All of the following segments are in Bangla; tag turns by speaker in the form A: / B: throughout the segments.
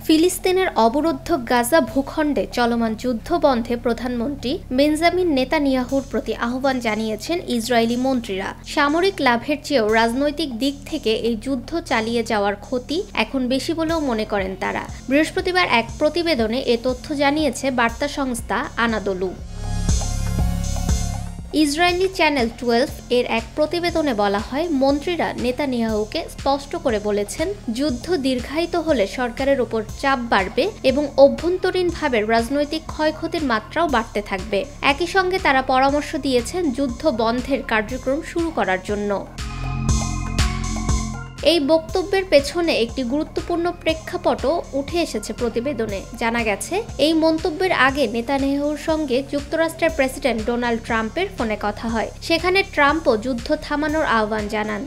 A: ফিলিস্তিনের অবরুদ্ধ গাজা ভূখণ্ডে চলমান যুদ্ধ বন্ধে প্রধানমন্ত্রী বেঞ্জামিন নেতানিয়াহুর প্রতি আহ্বান জানিয়েছেন ইসরায়েলি মন্ত্রীরা। সামরিক লাভের চেয়েও রাজনৈতিক দিক থেকে এই যুদ্ধ চালিয়ে যাওয়ার ক্ষতি এখন বেশি বলেও মনে করেন তারা। বৃহস্পতিবার এক প্রতিবেদনে এ তথ্য জানিয়েছে বার্তা সংস্থা আনাদোলু। ইসরায়েলি চ্যানেল 12 এর এক প্রতিবেদনে বলা হয়, মন্ত্রীরা নেতানিয়াহুকে স্পষ্ট করে বলেছেন, যুদ্ধ দীর্ঘায়িত হলে সরকারের উপর চাপ বাড়বে এবং অভ্যন্তরীণভাবে রাজনৈতিক ক্ষয়ক্ষতির মাত্রাও বাড়তে থাকবে। একই সঙ্গে তারা পরামর্শ দিয়েছেন যুদ্ধ বন্ধের কার্যক্রম শুরু করার জন্য। এই বক্তব্যের পেছনে একটি গুরুত্বপূর্ণ প্রেক্ষাপটও উঠে এসেছে প্রতিবেদনে। জানা গেছে, এই মন্তব্যের আগে নেতানিয়াহুর সঙ্গে যুক্তরাষ্ট্রের প্রেসিডেন্ট ডোনাল্ড ট্রাম্পের ফোনে কথা হয়। সেখানে ট্রাম্পও যুদ্ধ থামানোর আহ্বান জানান।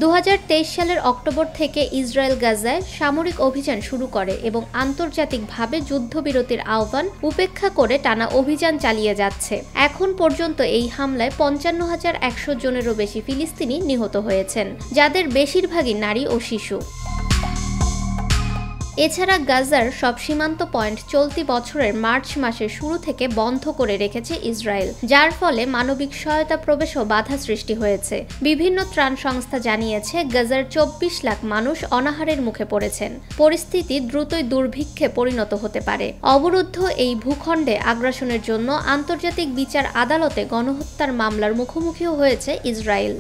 A: 2023 সালের অক্টোবর থেকে ইসরায়েল গাজায় সামরিক অভিযান শুরু করে এবং আন্তর্জাতিকভাবে যুদ্ধবিরতির আহ্বান উপেক্ষা করে টানা অভিযান চালিয়ে যাচ্ছে। এখন পর্যন্ত এই হামলায় 55,100 জনেরও বেশি ফিলিস্তিনি নিহত হয়েছেন, যাদের বেশিরভাগই নারী ও শিশু। এছাড়া গাজার সব সীমান্ত পয়েন্ট চলতি বছরের মার্চ মাসের শুরু থেকে বন্ধ করে রেখেছে ইসরায়েল, যার ফলে মানবিক সহায়তা প্রবেশও বাধা সৃষ্টি হয়েছে। বিভিন্ন ত্রাণ সংস্থা জানিয়েছে, গাজার 24 লাখ মানুষ অনাহারের মুখে পড়েছেন। পরিস্থিতি দ্রুতই দুর্ভিক্ষে পরিণত হতে পারে। অবরুদ্ধ এই ভূখণ্ডে আগ্রাসনের জন্য আন্তর্জাতিক বিচার আদালতে গণহত্যার মামলার মুখোমুখিও হয়েছে ইসরায়েল।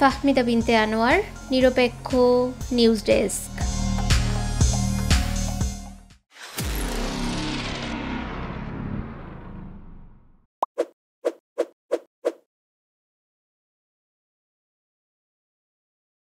A: ফাহমিদা বিনতে আনোয়ার, নিরপেক্ষ নিউজ ডেস্ক।